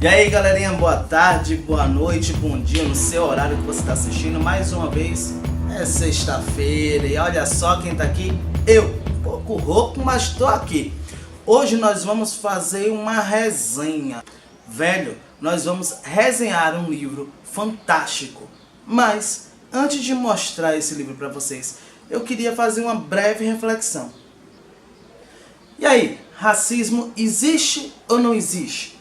E aí galerinha, boa tarde, boa noite, bom dia no seu horário que você está assistindo. Mais uma vez, é sexta-feira e olha só quem tá aqui, eu, um pouco rouco, mas tô aqui. Hoje nós vamos fazer uma resenha. Velho, nós vamos resenhar um livro fantástico. Mas, antes de mostrar esse livro para vocês, eu queria fazer uma breve reflexão. E aí, racismo existe ou não existe?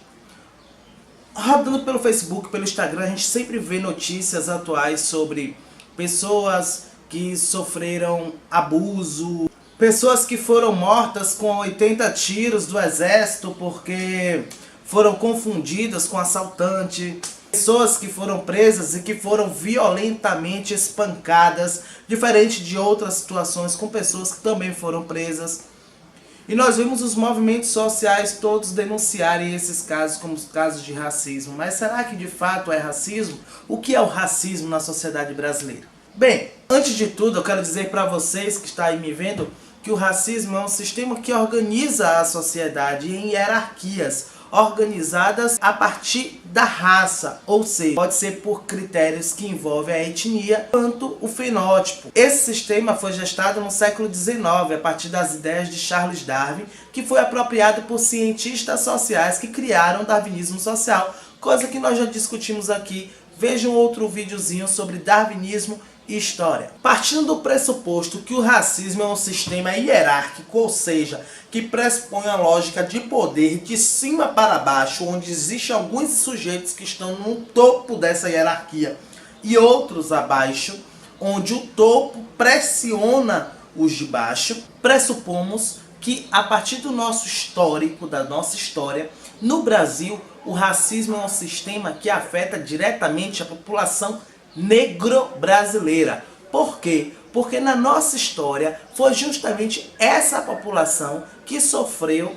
Rodando pelo Facebook, pelo Instagram, a gente sempre vê notícias atuais sobre pessoas que sofreram abuso, pessoas que foram mortas com 80 tiros do exército porque foram confundidas com assaltante, pessoas que foram presas e que foram violentamente espancadas, diferente de outras situações com pessoas que também foram presas. E nós vimos os movimentos sociais todos denunciarem esses casos como os casos de racismo. Mas será que de fato é racismo? O que é o racismo na sociedade brasileira? Bem, antes de tudo eu quero dizer para vocês que estão aí me vendo que o racismo é um sistema que organiza a sociedade em hierarquias organizadas a partir da raça, ou seja, pode ser por critérios que envolvem a etnia quanto o fenótipo. Esse sistema foi gestado no século XIX a partir das ideias de Charles Darwin, que foi apropriado por cientistas sociais que criaram o darwinismo social, coisa que nós já discutimos aqui. Vejam outro videozinho sobre darwinismo e história. Partindo do pressuposto que o racismo é um sistema hierárquico, ou seja, que pressupõe a lógica de poder de cima para baixo, onde existem alguns sujeitos que estão no topo dessa hierarquia e outros abaixo, onde o topo pressiona os de baixo, pressupomos que a partir do nosso histórico, da nossa história, no Brasil, o racismo é um sistema que afeta diretamente a população negro-brasileira. Por quê? Porque na nossa história foi justamente essa população que sofreu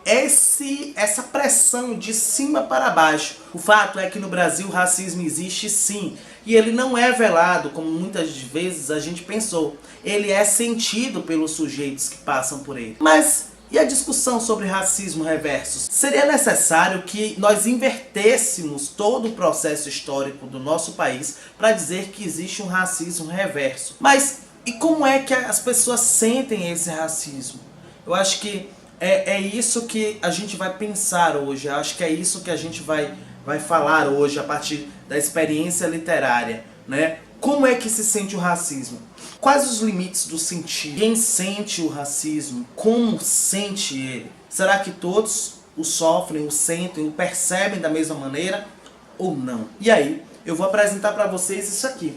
essa pressão de cima para baixo. O fato é que no Brasil o racismo existe sim, e ele não é velado como muitas vezes a gente pensou. Ele é sentido pelos sujeitos que passam por ele. Mas e a discussão sobre racismo reverso? Seria necessário que nós invertêssemos todo o processo histórico do nosso país para dizer que existe um racismo reverso. Mas e como é que as pessoas sentem esse racismo? Eu acho que é isso que a gente vai pensar hoje. Eu acho que é isso que a gente vai falar hoje a partir da experiência literária, né? Como é que se sente o racismo? Quais os limites do sentir? Quem sente o racismo? Como sente ele? Será que todos o sofrem, o sentem, o percebem da mesma maneira ou não? E aí, eu vou apresentar para vocês isso aqui.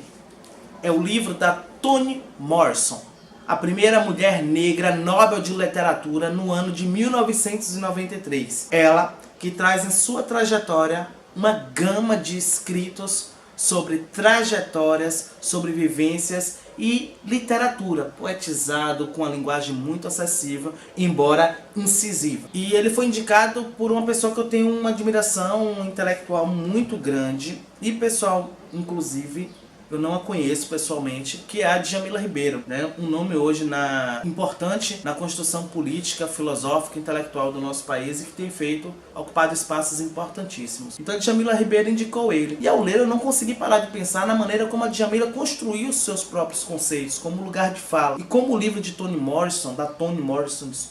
É o livro da Toni Morrison, a primeira mulher negra Nobel de Literatura no ano de 1993. Ela que traz em sua trajetória uma gama de escritos sobre trajetórias, sobre vivências e literatura, poetizado com uma linguagem muito acessível, embora incisiva. E ele foi indicado por uma pessoa que eu tenho uma admiração intelectual muito grande, e pessoal, inclusive, eu não a conheço pessoalmente, que é a Djamila Ribeiro, né? Um nome hoje importante na construção política, filosófica e intelectual do nosso país e que tem ocupado espaços importantíssimos. Então a Djamila Ribeiro indicou ele. E ao ler eu não consegui parar de pensar na maneira como a Djamila construiu os seus próprios conceitos, como lugar de fala. E como o livro de Toni Morrison,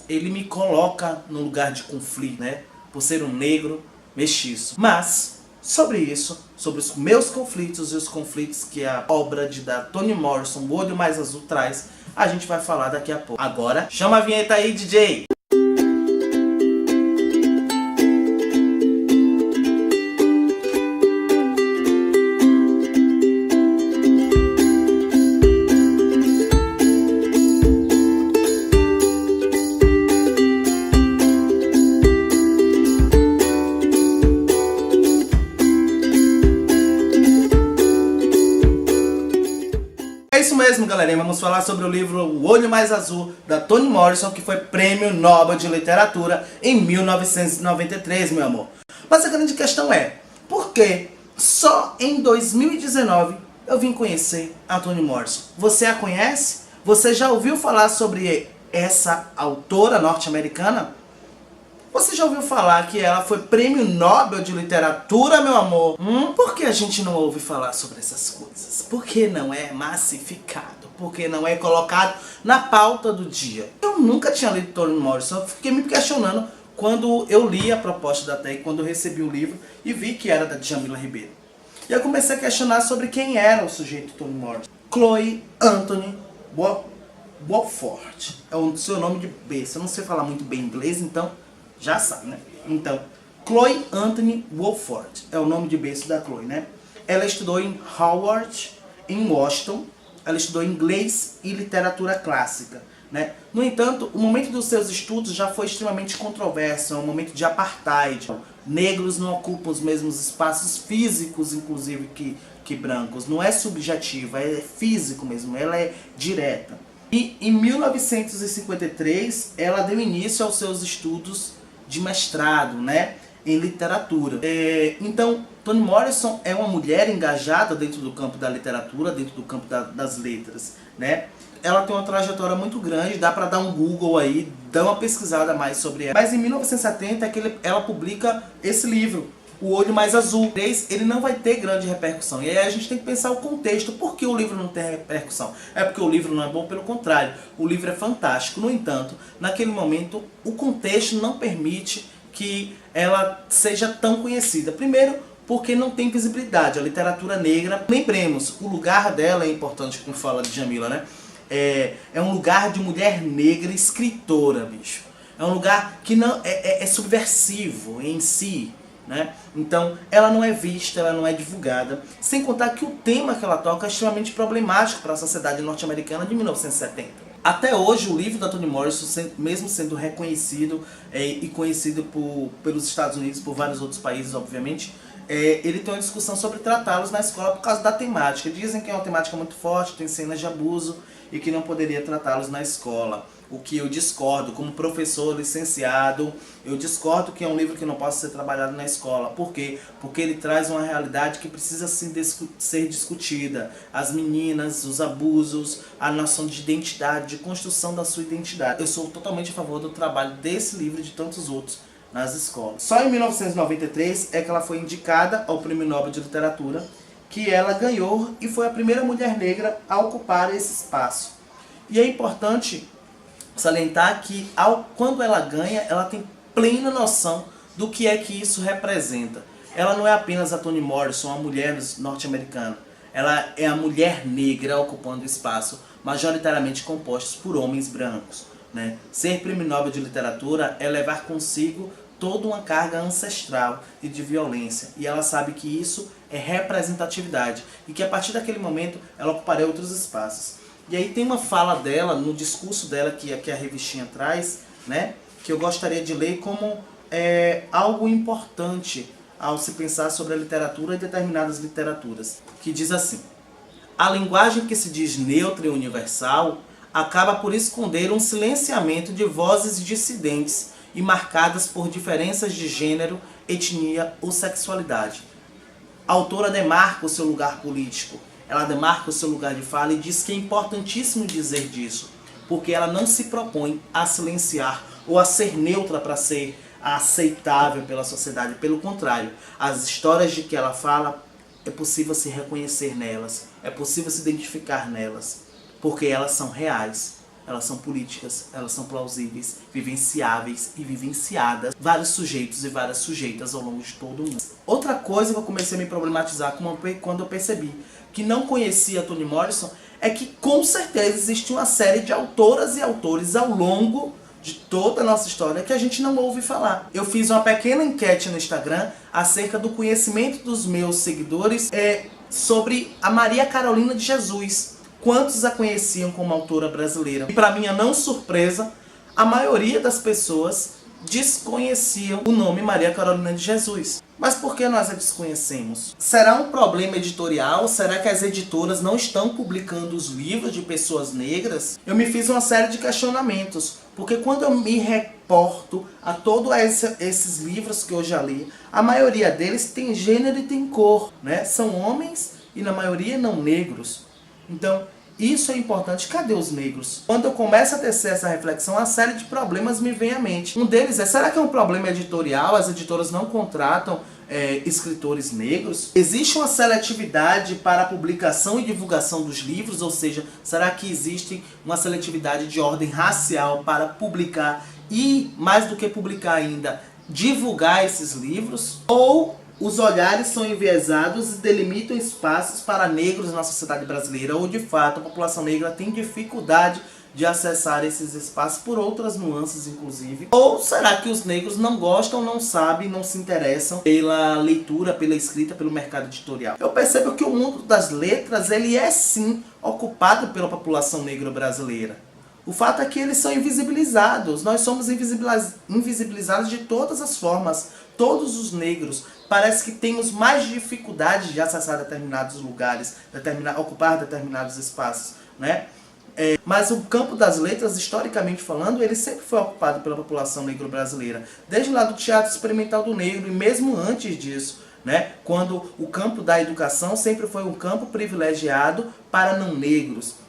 ele me coloca no lugar de conflito, né? Por ser um negro mestiço. Mas sobre isso, sobre os meus conflitos e os conflitos que a obra da Toni Morrison, O Olho Mais Azul, traz, a gente vai falar daqui a pouco. Agora, chama a vinheta aí, DJ! Isso mesmo, galerinha, vamos falar sobre o livro O Olho Mais Azul, da Toni Morrison, que foi Prêmio Nobel de Literatura em 1993, meu amor. Mas a grande questão é, por que só em 2019 eu vim conhecer a Toni Morrison? Você a conhece? Você já ouviu falar sobre essa autora norte-americana? Você já ouviu falar que ela foi prêmio Nobel de Literatura, meu amor? Por que a gente não ouve falar sobre essas coisas? Por que não é massificado? Por que não é colocado na pauta do dia? Eu nunca tinha lido Toni Morrison, eu fiquei me questionando quando eu li a proposta da TEC, quando eu recebi o livro e vi que era da Djamila Ribeiro. E eu comecei a questionar sobre quem era o sujeito Toni Morrison. Chloe Anthony Woolford. É o seu nome de besta. Eu não sei falar muito bem inglês, então já sabe, né? Então, Chloe Anthony Woolford é o nome de berço da Chloe, né? Ela estudou em Howard, em Washington. Ela estudou inglês e literatura clássica, né? No entanto, o momento dos seus estudos já foi extremamente controverso. É um momento de apartheid. Negros não ocupam os mesmos espaços físicos, inclusive, que brancos. Não é subjetivo, é físico mesmo. Ela é direta. E em 1953, ela deu início aos seus estudos de mestrado, né, em literatura. Então, Toni Morrison é uma mulher engajada dentro do campo da literatura, dentro do campo das letras, né? Ela tem uma trajetória muito grande, dá pra dar um Google aí, dar uma pesquisada mais sobre ela. Mas em 1970 é que ela publica esse livro, O Olho Mais Azul. Ele não vai ter grande repercussão. E aí a gente tem que pensar o contexto. Por que o livro não tem repercussão? É porque o livro não é bom? Pelo contrário, o livro é fantástico. No entanto, naquele momento, o contexto não permite que ela seja tão conhecida. Primeiro, porque não tem visibilidade. A literatura negra, lembremos, o lugar dela é importante, como fala de Djamila, né? É um lugar de mulher negra escritora, bicho. É um lugar que não é subversivo em si, né? Então, ela não é vista, ela não é divulgada. Sem contar que o tema que ela toca é extremamente problemático para a sociedade norte-americana de 1970. Até hoje, o livro da Toni Morrison, mesmo sendo reconhecido e conhecido pelos Estados Unidos, por vários outros países, obviamente, ele tem uma discussão sobre tratá-los na escola por causa da temática. Dizem que é uma temática muito forte, tem cenas de abuso e que não poderia tratá-los na escola. O que eu discordo, como professor licenciado, eu discordo que é um livro que não possa ser trabalhado na escola. Por quê? Porque ele traz uma realidade que precisa ser discutida. As meninas, os abusos, a noção de identidade, de construção da sua identidade. Eu sou totalmente a favor do trabalho desse livro e de tantos outros nas escolas. Só em 1993 é que ela foi indicada ao Prêmio Nobel de Literatura, que ela ganhou e foi a primeira mulher negra a ocupar esse espaço. E é importante salientar que quando ela ganha, ela tem plena noção do que é que isso representa. Ela não é apenas a Toni Morrison, uma mulher norte-americana. Ela é a mulher negra ocupando espaço majoritariamente compostos por homens brancos, né? Ser Prêmio Nobel de Literatura é levar consigo toda uma carga ancestral e de violência. E ela sabe que isso é representatividade. E que a partir daquele momento ela ocuparia outros espaços. E aí tem uma fala dela, no discurso dela que a revistinha traz, né? Que eu gostaria de ler como algo importante ao se pensar sobre a literatura e determinadas literaturas. Que diz assim: a linguagem que se diz neutra e universal acaba por esconder um silenciamento de vozes dissidentes e marcadas por diferenças de gênero, etnia ou sexualidade. A autora demarca o seu lugar político, ela demarca o seu lugar de fala e diz que é importantíssimo dizer disso, porque ela não se propõe a silenciar ou a ser neutra para ser aceitável pela sociedade. Pelo contrário, as histórias de que ela fala, é possível se reconhecer nelas, é possível se identificar nelas, porque elas são reais. Elas são políticas, elas são plausíveis, vivenciáveis e vivenciadas. Vários sujeitos e várias sujeitas ao longo de todo o mundo. Outra coisa que eu comecei a me problematizar quando eu percebi que não conhecia a Toni Morrison é que com certeza existe uma série de autoras e autores ao longo de toda a nossa história que a gente não ouve falar. Eu fiz uma pequena enquete no Instagram acerca do conhecimento dos meus seguidores sobre a Maria Carolina de Jesus. Quantos a conheciam como autora brasileira? E para minha não surpresa, a maioria das pessoas desconheciam o nome Maria Carolina de Jesus. Mas por que nós a desconhecemos? Será um problema editorial? Será que as editoras não estão publicando os livros de pessoas negras? Eu me fiz uma série de questionamentos, porque quando eu me reporto a todos esses livros que eu já li, a maioria deles tem gênero e tem cor, né? São homens e na maioria não negros. Então, Isso é importante. Cadê os negros? Quando eu começo a tecer essa reflexão, uma série de problemas me vem à mente. Um deles é, será que é um problema editorial? As editoras não contratam escritores negros? Existe uma seletividade para a publicação e divulgação dos livros? Ou seja, será que existe uma seletividade de ordem racial para publicar e, mais do que publicar ainda, divulgar esses livros? Ou os olhares são enviesados e delimitam espaços para negros na sociedade brasileira, ou de fato a população negra tem dificuldade de acessar esses espaços por outras nuances, inclusive? Ou será que os negros não gostam, não sabem, não se interessam pela leitura, pela escrita, pelo mercado editorial? Eu percebo que o mundo das letras, ele é sim ocupado pela população negra brasileira. O fato é que eles são invisibilizados. Nós somos invisibilizados de todas as formas. Todos os negros. Parece que temos mais dificuldade de acessar determinados lugares, ocupar determinados espaços, né? Mas o campo das letras, historicamente falando, ele sempre foi ocupado pela população negro-brasileira. Desde lá do Teatro Experimental do Negro e mesmo antes disso, né? Quando o campo da educação sempre foi um campo privilegiado para não negros.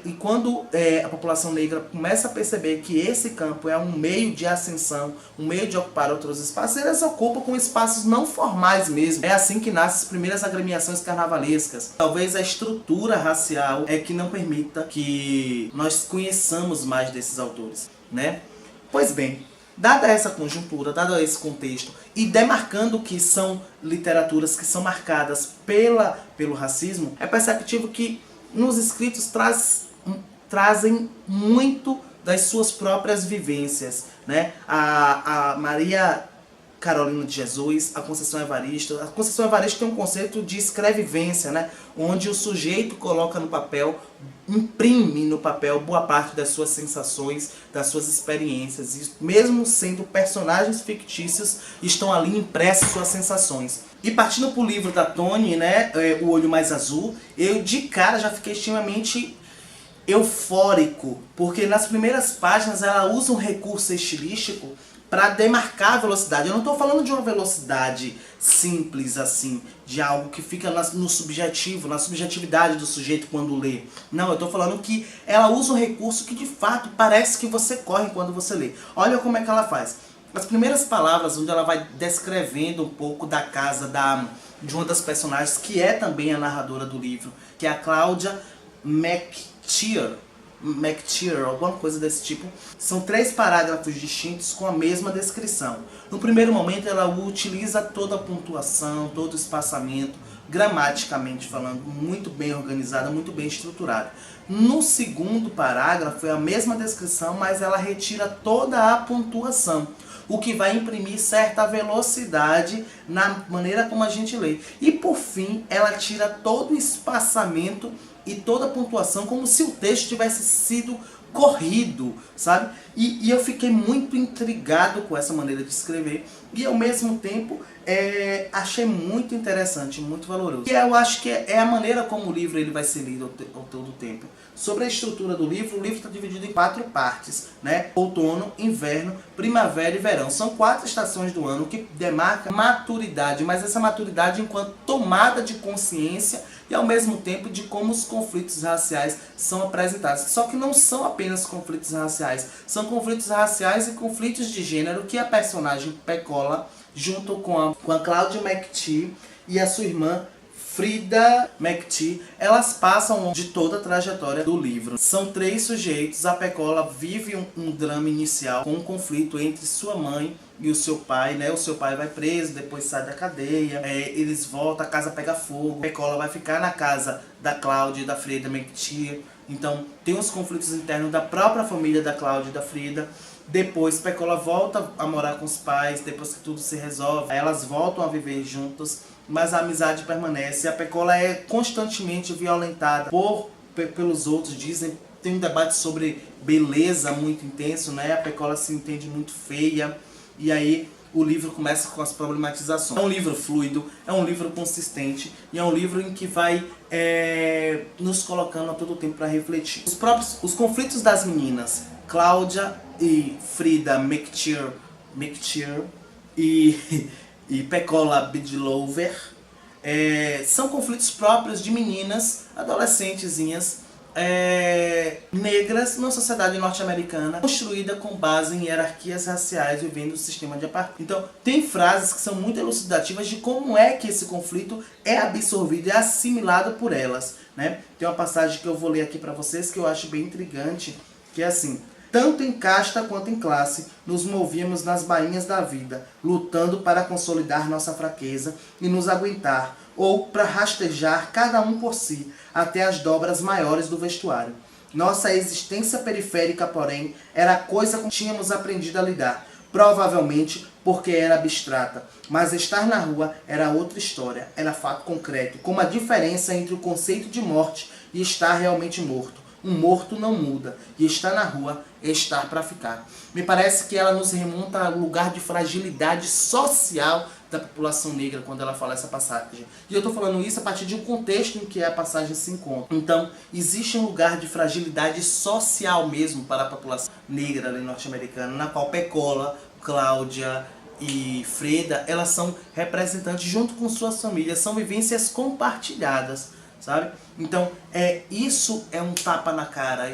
E quando a população negra começa a perceber que esse campo é um meio de ascensão, um meio de ocupar outros espaços, eles ocupam com espaços não formais mesmo. É assim que nascem as primeiras agremiações carnavalescas. Talvez a estrutura racial é que não permita que nós conheçamos mais desses autores, né? Pois bem, dada essa conjuntura, dado esse contexto, e demarcando que são literaturas que são marcadas pelo racismo, é perceptível que nos escritos trazem muito das suas próprias vivências, né? A Maria Carolina de Jesus, a Conceição Evaristo. A Conceição Evaristo tem um conceito de escrevivência, né? Onde o sujeito coloca no papel, imprime no papel boa parte das suas sensações, das suas experiências. E mesmo sendo personagens fictícios, estão ali impressas suas sensações. E partindo para o livro da Toni, né, O Olho Mais Azul, eu de cara já fiquei extremamente eufórico, porque nas primeiras páginas ela usa um recurso estilístico para demarcar a velocidade. Eu não estou falando de uma velocidade simples assim, de algo que fica no subjetivo, na subjetividade do sujeito quando lê. Não, eu estou falando que ela usa um recurso que de fato parece que você corre quando você lê. Olha como é que ela faz. As primeiras palavras, onde ela vai descrevendo um pouco da casa de uma das personagens, que é também a narradora do livro, que é a Cláudia McTeer, alguma coisa desse tipo. São 3 parágrafos distintos com a mesma descrição. No primeiro momento ela utiliza toda a pontuação, todo o espaçamento, gramaticamente falando, muito bem organizada, muito bem estruturada. No segundo parágrafo é a mesma descrição, mas ela retira toda a pontuação, o que vai imprimir certa velocidade na maneira como a gente lê. E por fim, ela tira todo o espaçamento e toda a pontuação, como se o texto tivesse sido corrido, sabe? E eu fiquei muito intrigado com essa maneira de escrever e ao mesmo tempo achei muito interessante, muito valoroso. E eu acho que é a maneira como o livro ele vai ser lido ao todo o tempo. Sobre a estrutura do livro, o livro está dividido em 4 partes, né? Outono, inverno, primavera e verão. São 4 estações do ano que demarca maturidade, mas essa maturidade enquanto tomada de consciência e ao mesmo tempo de como os conflitos raciais são apresentados. Só que não são apenas conflitos raciais, são conflitos raciais e conflitos de gênero que a personagem Pecola, junto com a Cláudia McTeer e a sua irmã Frida McTeer, elas passam de toda a trajetória do livro. São 3 sujeitos, a Pecola vive um drama inicial com um conflito entre sua mãe e o seu pai, né? O seu pai vai preso, depois sai da cadeia, eles voltam, a casa pega fogo, a Pecola vai ficar na casa da Cláudia e da Frida McTeer. Então tem os conflitos internos da própria família da Cláudia e da Frida. Depois Pecola volta a morar com os pais, depois que tudo se resolve, elas voltam a viver juntas, mas a amizade permanece. A Pecola é constantemente violentada pelos outros, dizem, tem um debate sobre beleza muito intenso, né? A Pecola se entende muito feia, e aí o livro começa com as problematizações. É um livro fluido, é um livro consistente, e é um livro em que vai nos colocando a todo tempo para refletir. Os conflitos das meninas, Cláudia e Frida McTeer e Pecola Bidlover, são conflitos próprios de meninas, adolescentezinhas, negras numa sociedade norte-americana construída com base em hierarquias raciais vivendo o sistema de apartheid. Então, tem frases que são muito elucidativas de como é que esse conflito é absorvido e assimilado por elas, né? Tem uma passagem que eu vou ler aqui para vocês que eu acho bem intrigante, que é assim: tanto em casta quanto em classe, nos movíamos nas bainhas da vida, lutando para consolidar nossa fraqueza e nos aguentar, ou para rastejar cada um por si, até as dobras maiores do vestuário. Nossa existência periférica, porém, era a coisa com que tínhamos aprendido a lidar, provavelmente porque era abstrata, mas estar na rua era outra história, era fato concreto, como a diferença entre o conceito de morte e estar realmente morto. Um morto não muda, e estar na rua é estar para ficar. Me parece que ela nos remonta ao lugar de fragilidade social da população negra quando ela fala essa passagem. E eu estou falando isso a partir de um contexto em que a passagem se encontra. Então, existe um lugar de fragilidade social mesmo para a população negra ali norte-americana, na qual Pecola, Cláudia e Freda, elas são representantes junto com suas famílias, são vivências compartilhadas, sabe? Então, isso é um tapa na cara,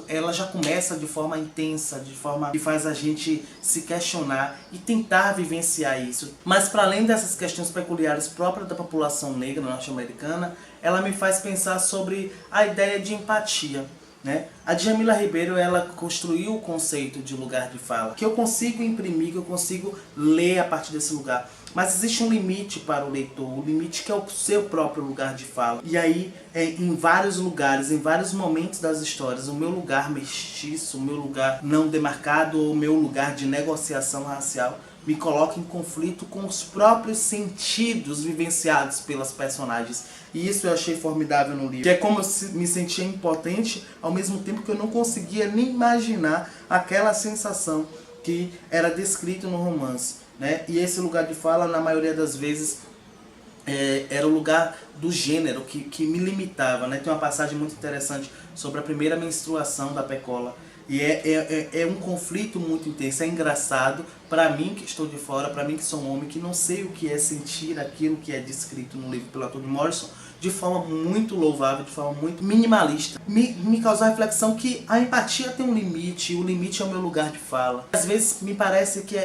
ela já começa de forma intensa, de forma que faz a gente se questionar e tentar vivenciar isso. Mas para além dessas questões peculiares próprias da população negra norte-americana, ela me faz pensar sobre a ideia de empatia, né? A Djamila Ribeiro, ela construiu o conceito de lugar de fala, que eu consigo imprimir, que eu consigo ler a partir desse lugar. Mas existe um limite para o leitor, o limite que é o seu próprio lugar de fala. E aí, em vários lugares, em vários momentos das histórias, o meu lugar mestiço, o meu lugar não demarcado, ou o meu lugar de negociação racial, me coloca em conflito com os próprios sentidos vivenciados pelas personagens. E isso eu achei formidável no livro. Que é como eu me sentia impotente, ao mesmo tempo que eu não conseguia nem imaginar aquela sensação que era descrito no romance, né? E esse lugar de fala, na maioria das vezes, era o lugar do gênero que me limitava, né? Tem uma passagem muito interessante sobre a primeira menstruação da Pecola. E é um conflito muito intenso, é engraçado para mim que estou de fora, para mim que sou um homem, que não sei o que é sentir aquilo que é descrito no livro pelo Toni Morrison, de forma muito louvável, de forma muito minimalista. Me causou a reflexão que a empatia tem um limite, o limite é o meu lugar de fala. Às vezes me parece que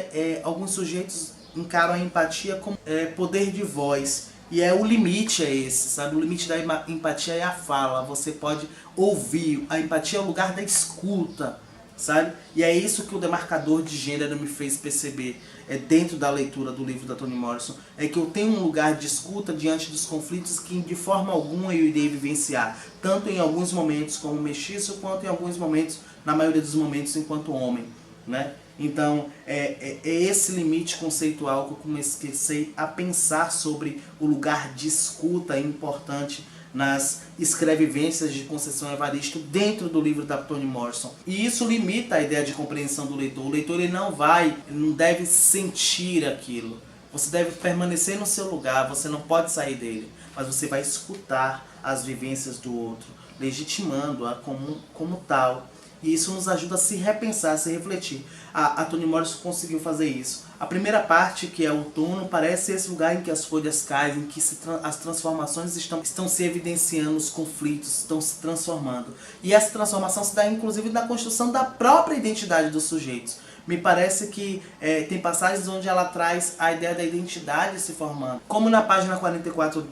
alguns sujeitos encaram a empatia como poder de voz. E o limite é esse, sabe? O limite da empatia é a fala, você pode ouvir, a empatia é o lugar da escuta, sabe? E é isso que o demarcador de gênero me fez perceber, dentro da leitura do livro da Toni Morrison, é que eu tenho um lugar de escuta diante dos conflitos que de forma alguma eu irei vivenciar, tanto em alguns momentos como mestiço, quanto em alguns momentos, na maioria dos momentos, enquanto homem, né? Então, é esse limite conceitual que eu comecei a pensar sobre o lugar de escuta importante nas escrevivências de Conceição Evaristo dentro do livro da Toni Morrison. E isso limita a ideia de compreensão do leitor. O leitor ele não deve sentir aquilo. Você deve permanecer no seu lugar, você não pode sair dele. Mas você vai escutar as vivências do outro, legitimando-a como tal. E isso nos ajuda a se repensar, a se refletir. A Toni Morrison conseguiu fazer isso. A primeira parte, que é o outono, parece esse lugar em que as folhas caem, em que as transformações estão se evidenciando, os conflitos estão se transformando. E essa transformação se dá inclusive na construção da própria identidade dos sujeitos. Me parece que tem passagens onde ela traz a ideia da identidade se formando. Como na página 44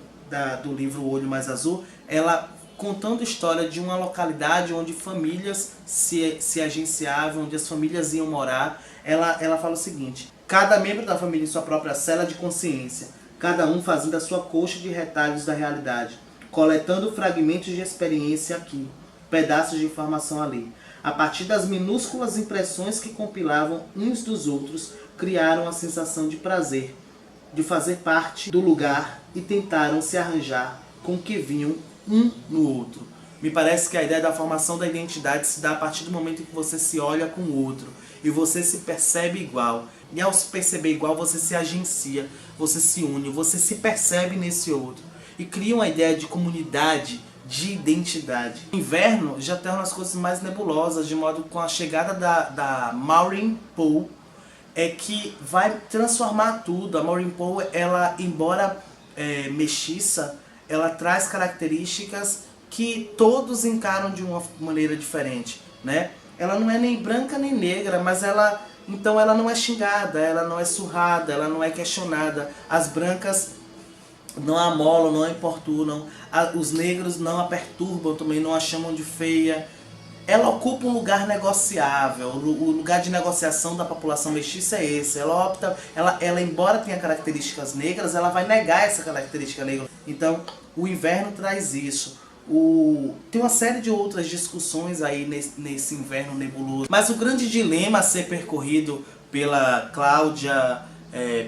do livro O Olho Mais Azul, ela contando a história de uma localidade onde famílias se agenciavam, onde as famílias iam morar. Ela fala o seguinte: cada membro da família em sua própria cela de consciência, cada um fazendo a sua coxa de retalhos da realidade, coletando fragmentos de experiência aqui, pedaços de informação ali. A partir das minúsculas impressões que compilavam uns dos outros, criaram a sensação de prazer, de fazer parte do lugar e tentaram se arranjar com o que viam um no outro. Me parece que a ideia da formação da identidade se dá a partir do momento em que você se olha com o outro e você se percebe igual. E ao se perceber igual, você se agencia, você se une, você se percebe nesse outro. E cria uma ideia de comunidade, de identidade. O inverno já torna as coisas mais nebulosas, de modo com a chegada da Maureen Poe, que vai transformar tudo. A Maureen Poe, ela, embora mestiça, ela traz características que todos encaram de uma maneira diferente, né? Ela não é nem branca nem negra, mas então ela não é xingada, ela não é surrada, ela não é questionada. As brancas não a amolam, não a importunam, os negros não a perturbam, também não a chamam de feia. Ela ocupa um lugar negociável, o lugar de negociação da população mestiça é esse. Ela embora tenha características negras, ela vai negar essa característica negra. Então, o inverno traz isso. Tem uma série de outras discussões aí nesse inverno nebuloso. Mas o grande dilema a ser percorrido pela Cláudia,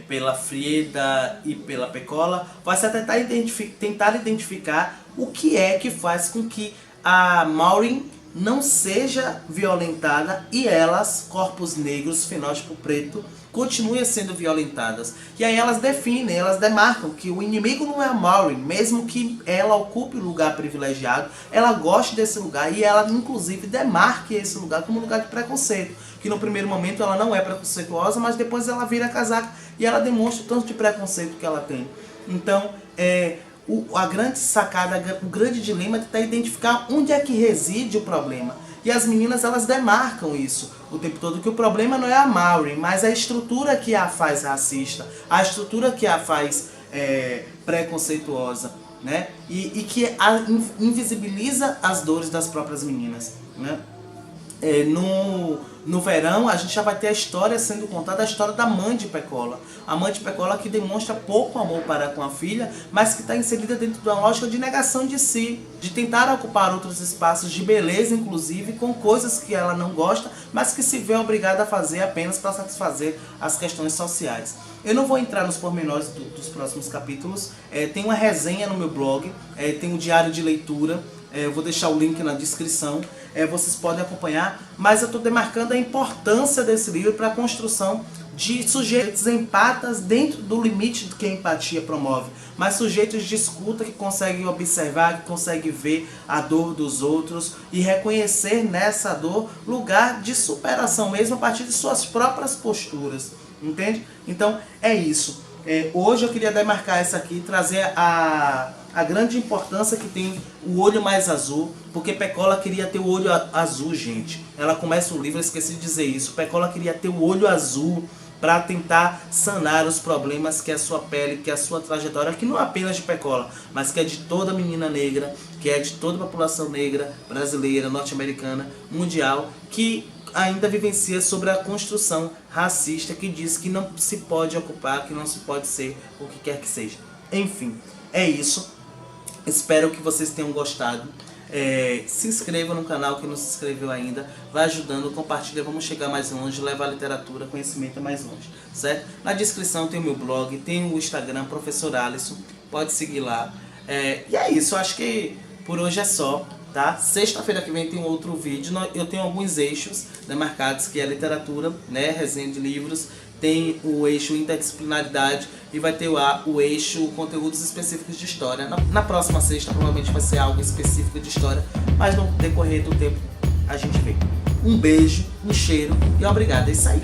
pela Frieda e pela Pecola vai ser tentar identificar o que é que faz com que a Maureen não seja violentada e elas, corpos negros, fenótipo preto, continuem sendo violentadas. E aí elas definem, elas demarcam que o inimigo não é a Maureen, mesmo que ela ocupe o lugar privilegiado, ela goste desse lugar e ela inclusive demarque esse lugar como um lugar de preconceito. Que no primeiro momento ela não é preconceituosa, mas depois ela vira casaca e ela demonstra o tanto de preconceito que ela tem. Então, a grande sacada, o grande dilema é tentar identificar onde é que reside o problema. E as meninas, elas demarcam isso o tempo todo, que o problema não é a Maureen, mas a estrutura que a faz racista, a estrutura que a faz preconceituosa, né? E que invisibiliza as dores das próprias meninas, né? No verão, a gente já vai ter a história sendo contada, a história da mãe de Pecola. A mãe de Pecola que demonstra pouco amor para com a filha, mas que está inserida dentro de uma lógica de negação de si, de tentar ocupar outros espaços de beleza, inclusive, com coisas que ela não gosta, mas que se vê obrigada a fazer apenas para satisfazer as questões sociais. Eu não vou entrar nos pormenores dos próximos capítulos, tem uma resenha no meu blog, tem um diário de leitura, eu vou deixar o link na descrição, vocês podem acompanhar, mas eu estou demarcando a importância desse livro para a construção de sujeitos empatas dentro do limite do que a empatia promove, mas sujeitos de escuta que conseguem observar, que conseguem ver a dor dos outros e reconhecer nessa dor lugar de superação mesmo a partir de suas próprias posturas, entende? Então é isso. Hoje eu queria demarcar essa aqui, trazer a grande importância que tem o olho mais azul, porque Pecola queria ter o olho azul, gente. Ela começa o livro, eu esqueci de dizer isso, Pecola queria ter o olho azul para tentar sanar os problemas que é a sua pele, que é a sua trajetória, que não é apenas de Pecola, mas que é de toda menina negra, que é de toda a população negra, brasileira, norte-americana, mundial, que ainda vivencia sobre a construção racista que diz que não se pode ocupar, que não se pode ser o que quer que seja. Enfim, é isso. Espero que vocês tenham gostado. Se inscreva no canal que não se inscreveu ainda, vai ajudando, compartilha, vamos chegar mais longe, levar a literatura, conhecimento mais longe, certo? Na descrição tem o meu blog, tem o Instagram, Professor Alisson, pode seguir lá. E é isso, eu acho que por hoje é só, tá? Sexta-feira que vem tem um outro vídeo, eu tenho alguns eixos demarcados, que é literatura, né, resenha de livros, tem o eixo interdisciplinaridade e vai ter o eixo conteúdos específicos de história. Na próxima sexta provavelmente vai ser algo específico de história, mas no decorrer do tempo a gente vê. Um beijo, um cheiro e obrigado, é isso aí.